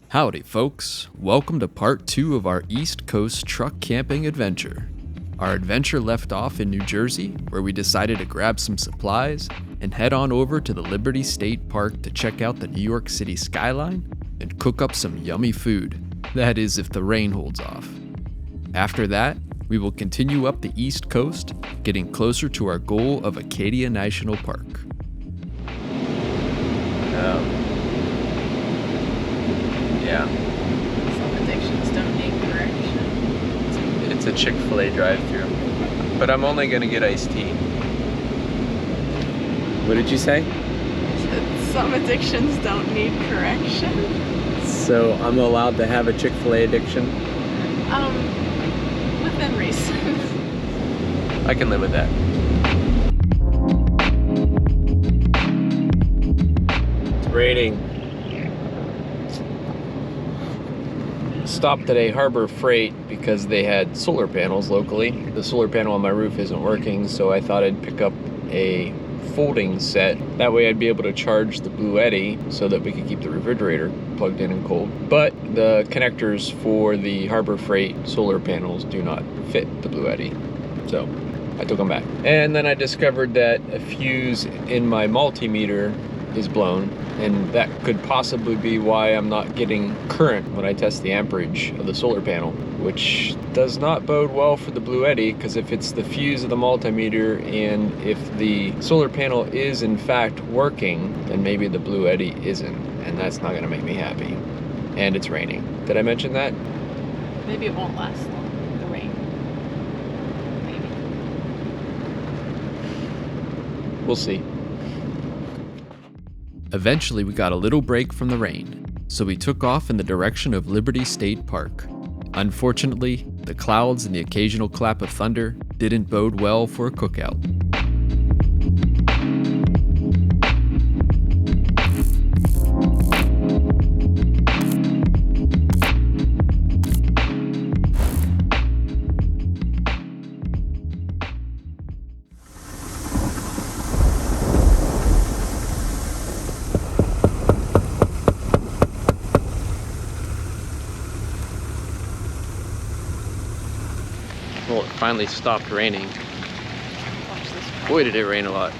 Howdy folks, welcome to part 2 of our East Coast truck camping adventure. Our adventure left off in New Jersey, where we decided to grab some supplies and head on over to the Liberty State Park to check out the New York City Skyline and cook up some yummy food. That is, if the rain holds off. After that, we will continue up the East Coast, getting closer to our goal of Acadia National Park. Yeah. Some addictions don't need correction. It's a Chick-fil-A drive-thru. But I'm only gonna get iced tea. What did you say? Some addictions don't need correction. So I'm allowed to have a Chick-fil-A addiction? Within reason. I can live with that. It's raining. Stopped at a Harbor Freight because they had solar panels locally. The solar panel on my roof isn't working, so I thought I'd pick up a folding set. That way I'd be able to charge the Blue Eddy so that we could keep the refrigerator plugged in and cold. But the connectors for the Harbor Freight solar panels do not fit the Blue Eddy, so I took them back. And then I discovered that a fuse in my multimeter is blown, and that could possibly be why I'm not getting current when I test the amperage of the solar panel, which does not bode well for the Blue Eddy, because if it's the fuse of the multimeter and if the solar panel is in fact working, then maybe the Blue Eddy isn't, and that's not going to make me happy. And it's raining. Did I mention that? Maybe it won't last long, the rain. Maybe. We'll see. Eventually, we got a little break from the rain, so we took off in the direction of Liberty State Park. Unfortunately, the clouds and the occasional clap of thunder didn't bode well for a cookout. Well, it finally stopped raining. Watch this. Boy, did it rain a lot.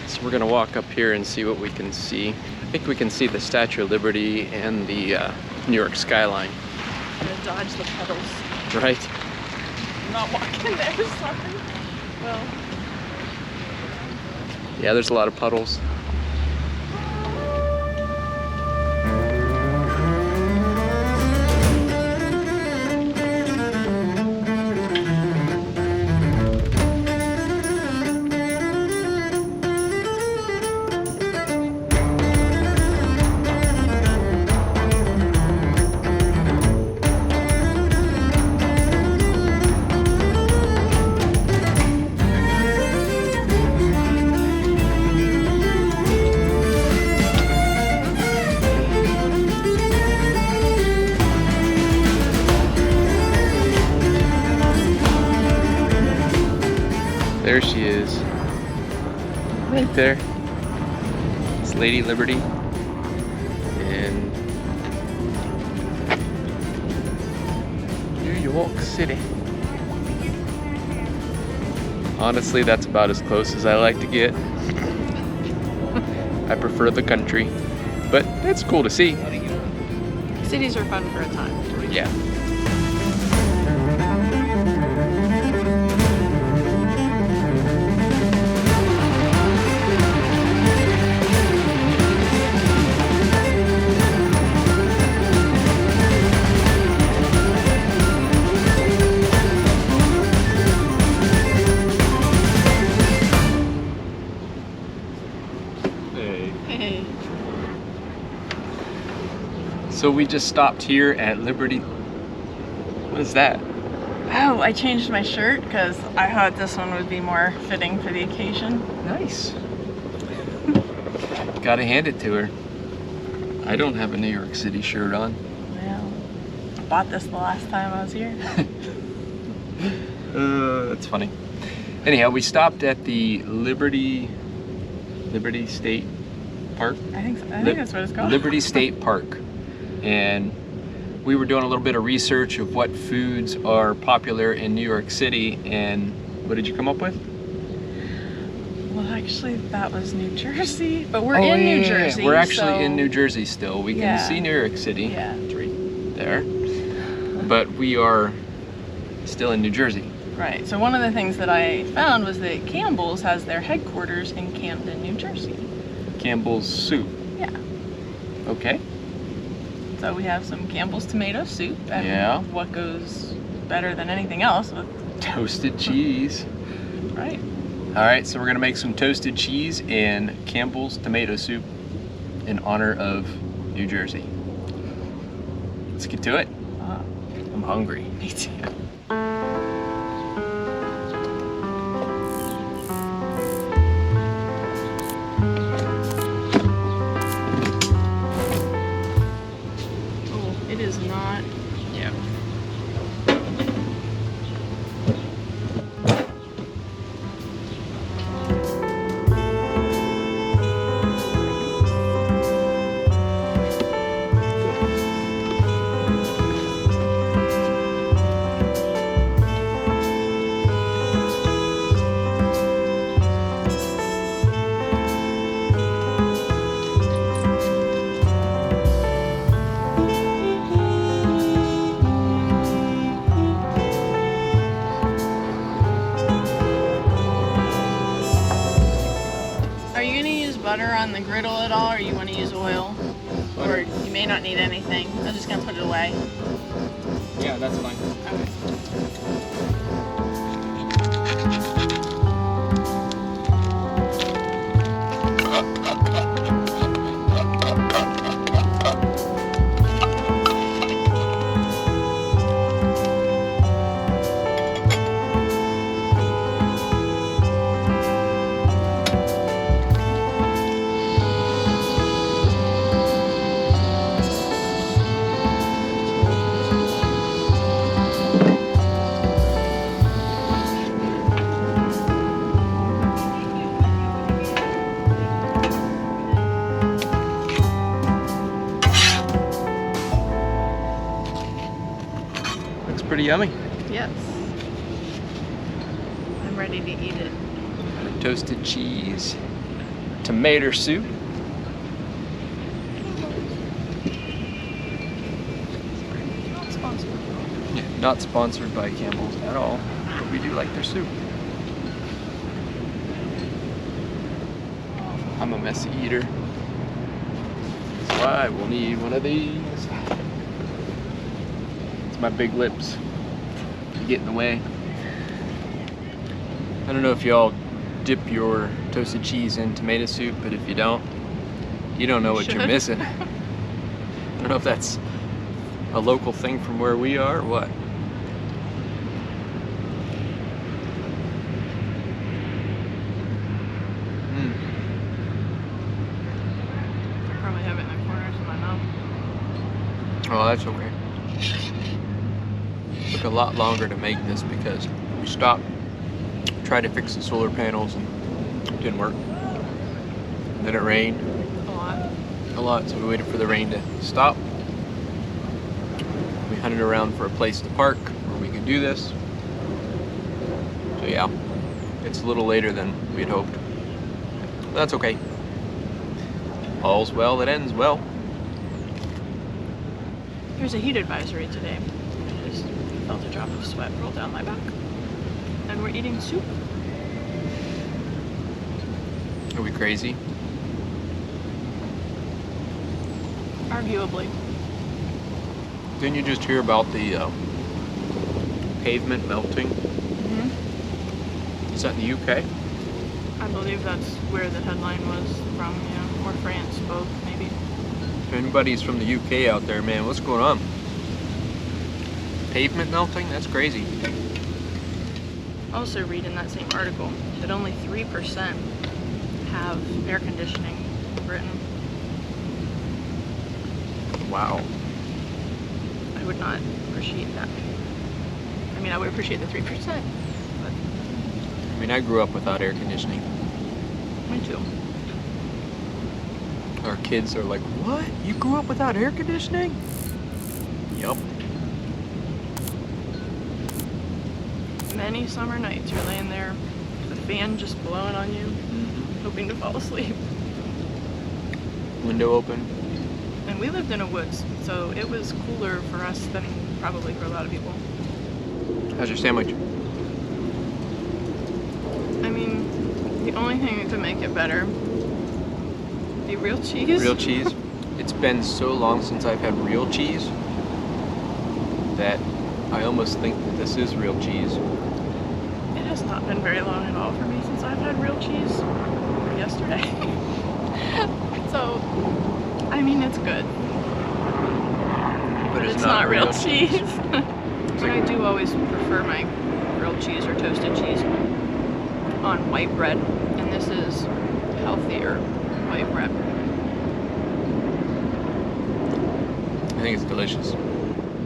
So we're gonna walk up here and see what we can see. I think we can see the Statue of Liberty and the New York skyline. I'm gonna dodge the puddles. Right? I'm not walking there, sorry. Well, Yeah, there's a lot of puddles. There she is. Right there. It's Lady Liberty. And New York City. Honestly, that's about as close as I like to get. I prefer the country, but that's cool to see. cities are fun for a time. Yeah. Hey. So we just stopped here at Liberty. What is that? Oh, I changed my shirt because I thought this one would be more fitting for the occasion. Nice. Gotta hand it to her. I don't have a New York City shirt on. Well, I bought this the last time I was here. That's funny. Anyhow, we stopped at the Liberty State Park. I think that's what it's called. Liberty State Park. and we were doing a little bit of research of what foods are popular in New York City, and what did you come up with? Well, actually, that was New Jersey, but we're in New Jersey. We're actually so... in New Jersey still. We can see New York City. Yeah. It's right there. But we are still in New Jersey. Right. So one of the things that I found was that Campbell's has their headquarters in Camden, New Jersey. Campbell's soup. Yeah. Okay. So we have some Campbell's tomato soup, and what goes better than anything else with toasted cheese. Right. All right, so we're gonna make some toasted cheese and Campbell's tomato soup in honor of New Jersey. Let's get to it. I'm hungry. Me too. Oh, it is not. Yeah. Butter on the griddle at all, or you want to use oil? Butter. Or you may not need anything. I'm just gonna put it away. Yeah, that's fine. Okay. Pretty yummy. Yes. I'm ready to eat it. Toasted cheese, tomato soup. Not sponsored. Yeah, not sponsored by Campbell's at all, but we do like their soup. I'm a messy eater. That's why we'll need one of these. My big lips get in the way. I don't know if y'all dip your toasted cheese in tomato soup, but if you don't know what you're missing. I don't know if that's a local thing from where we are or what. I probably have it in the corners of my mouth. Oh, that's okay. Took a lot longer to make this because we stopped, tried to fix the solar panels, and it didn't work. And then it rained. A lot, so we waited for the rain to stop. We hunted around for a place to park where we could do this. So yeah, it's a little later than we had hoped. But that's okay. All's well that ends well. There's a heat advisory today. I just felt a drop of sweat roll down my back. And we're eating soup. Are we crazy? Arguably. Didn't you just hear about the pavement melting? Mm-hmm. Is that in the UK? I believe that's where the headline was from, yeah. Or France, both, maybe. If anybody's from the UK out there, man, what's going on? Pavement melting? That's crazy. Also read in that same article that only 3% have air conditioning in Britain. Wow. I would not appreciate that. I mean, I would appreciate the 3%, but... I mean, I grew up without air conditioning. Me too. Our kids are like, what? You grew up without air conditioning? Yup. Many summer nights you're laying there, the fan just blowing on you, hoping to fall asleep. Window open. And we lived in a woods, so it was cooler for us than probably for a lot of people. How's your sandwich? I mean, the only thing that could make it better, the real cheese. Real cheese? It's been so long since I've had real cheese that I almost think that this is real cheese. It has not been very long at all for me since I've had real cheese. Yesterday. So, I mean, it's good. But it's not real cheese. But I do always prefer my grilled cheese or toasted cheese on white bread, and this is healthier white bread. I think it's delicious.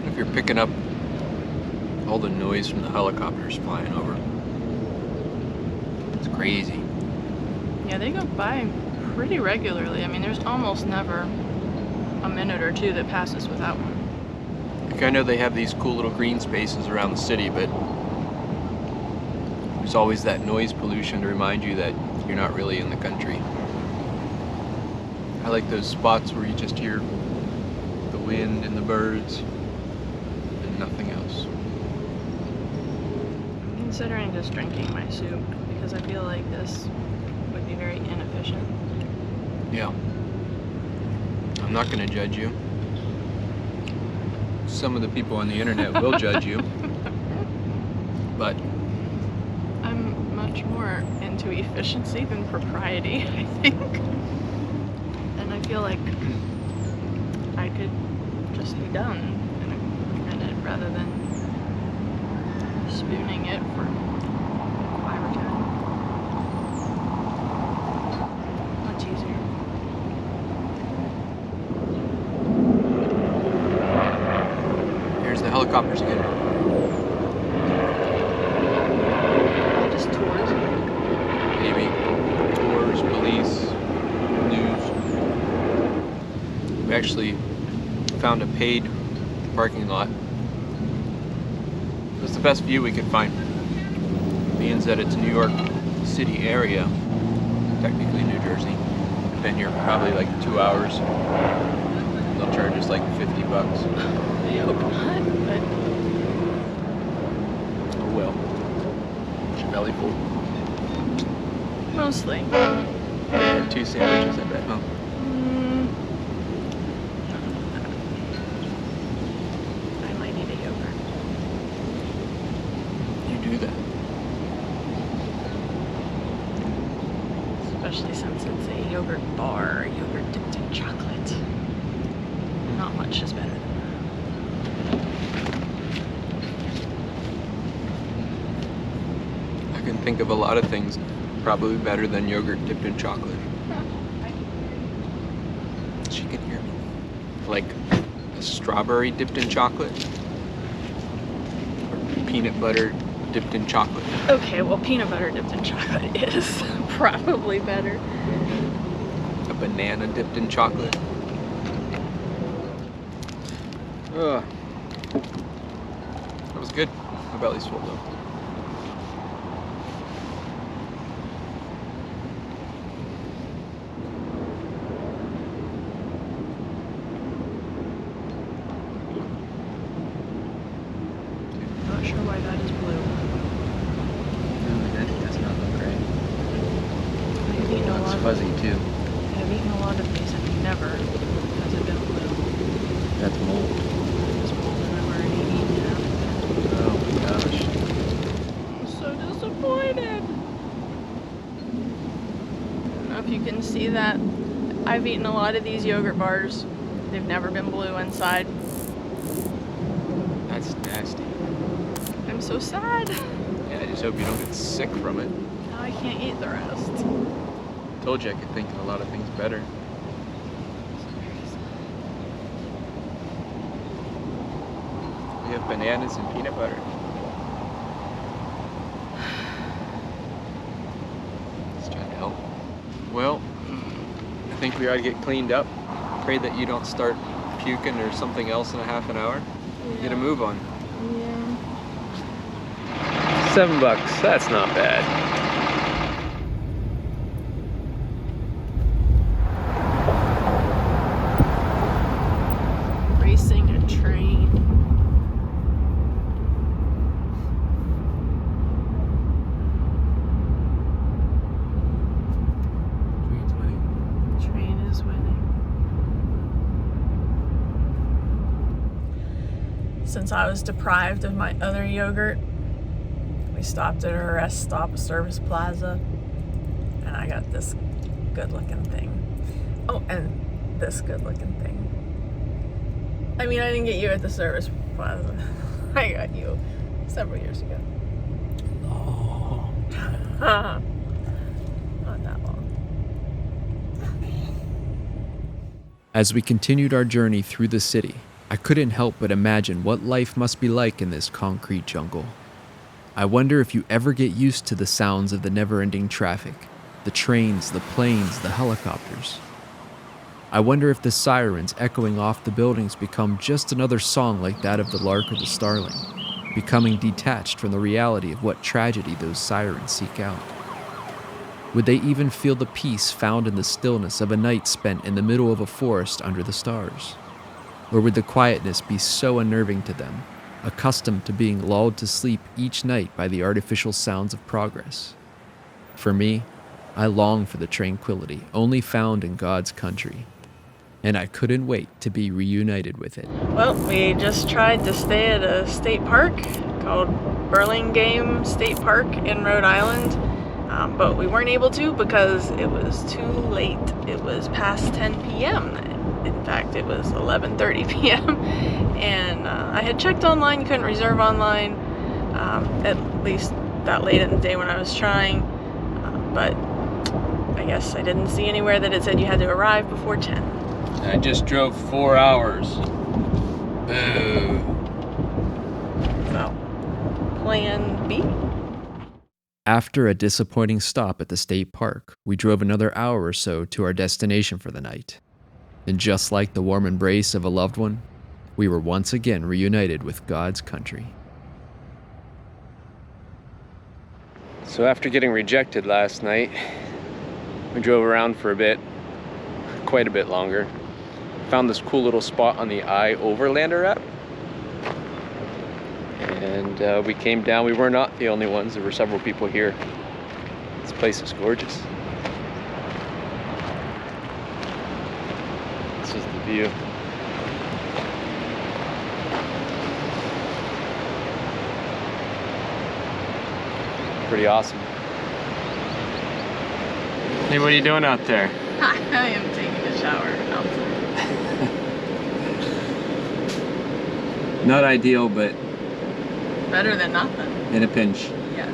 If you're picking up all the noise from the helicopters flying over, it's crazy. Yeah, they go by pretty regularly. I mean, there's almost never a minute or two that passes without one. Like, I know they have these cool little green spaces around the city, but there's always that noise pollution to remind you that you're not really in the country. I like those spots where you just hear the wind and the birds and nothing else. I'm considering just drinking my soup because I feel like this would be very inefficient. Yeah. I'm not going to judge you. Some of the people on the internet will judge you. But I'm much more into efficiency than propriety, I think. And I feel like I could just be done in a minute rather than spooning it for 5 or 10. Much easier. here's the helicopters again. Just tours. Maybe tours, police, news. We actually found a paid parking lot. It was the best view we could find. Being that it's New York City area, technically New Jersey. We've been here probably like 2 hours. They'll charge us like $50. I hope not, but Oh well. Is your belly full? mostly. I had 2 sandwiches, I bet, huh? I might need a yogurt. You do that. Especially since it's a yogurt bar, yogurt dipped in chocolate. Not much is better than that. I can think of a lot of things probably better than yogurt dipped in chocolate. She can hear me. Like a strawberry dipped in chocolate? Or peanut butter dipped in chocolate? Okay, well, peanut butter dipped in chocolate is probably better. A banana dipped in chocolate? Ugh. That was good. My belly's full though. Not sure why that is blue. That does not look great. I've eaten a lot. Fuzzy too. I've eaten a lot of these and never has it been blue. That's mold. It's more than I've already eaten now. Oh my gosh. I'm so disappointed. I don't know if you can see that. I've eaten a lot of these yogurt bars. They've never been blue inside. That's nasty. I'm so sad. Yeah, I just hope you don't get sick from it. Now I can't eat the rest. Told you I could think of a lot of things better. We have bananas and peanut butter. Just trying to help. Well, think we ought to get cleaned up. Pray that you don't start puking or something else in a half an hour. Yeah. Get a move on. Yeah. $7, that's not bad. Racing a train. Train is winning. Since I was deprived of my other yogurt, we stopped at a rest stop, a service plaza, and I got this good looking thing. Oh, and this good looking thing. I mean, I didn't get you at the service plaza. I got you several years ago. Oh. Not that long. As we continued our journey through the city, I couldn't help but imagine what life must be like in this concrete jungle. I wonder if you ever get used to the sounds of the never-ending traffic, the trains, the planes, the helicopters. I wonder if the sirens echoing off the buildings become just another song like that of the lark or the starling, becoming detached from the reality of what tragedy those sirens seek out. Would they even feel the peace found in the stillness of a night spent in the middle of a forest under the stars? Or would the quietness be so unnerving to them, accustomed to being lulled to sleep each night by the artificial sounds of progress? For me, I long for the tranquility only found in God's country, and I couldn't wait to be reunited with it. Well, we just tried to stay at a state park called Burlingame State Park in Rhode Island, but we weren't able to because it was too late. It was past 10 p.m. In fact, it was 11:30 p.m. And I had checked online, couldn't reserve online, at least that late in the day when I was trying, but I guess I didn't see anywhere that it said you had to arrive before 10. I just drove 4 hours. Boo. So, plan B? After a disappointing stop at the state park, we drove another hour or so to our destination for the night. And just like the warm embrace of a loved one, we were once again reunited with God's country. So after getting rejected last night, we drove around for a bit, quite a bit longer. Found this cool little spot on the iOverlander app. And we came down. We were not the only ones. There were several people here. This place is gorgeous. This is the view. Pretty awesome. Hey, what are you doing out there? I am taking a shower outside. Not ideal, but Better than nothing. in a pinch. Yes.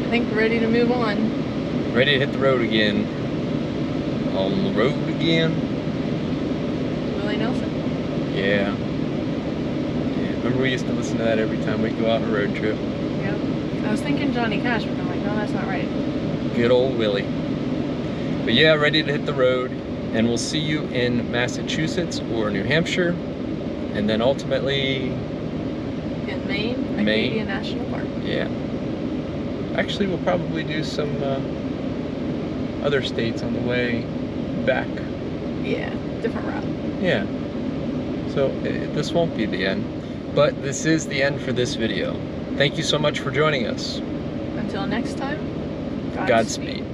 I think we're ready to move on. Ready to hit the road again. On the road again. Willie Nelson. Yeah. Remember we used to listen to that every time we go out on a road trip. Yep. I was thinking Johnny Cash, but I'm like, no, that's not right. Good old Willie. But yeah, ready to hit the road, and we'll see you in Massachusetts or New Hampshire, and then ultimately In Maine, Acadia National Park. Yeah. Actually, we'll probably do some other states on the way back. Yeah, different route. Yeah. So this won't be the end, but this is the end for this video. Thank you so much for joining us. Until next time, Godspeed.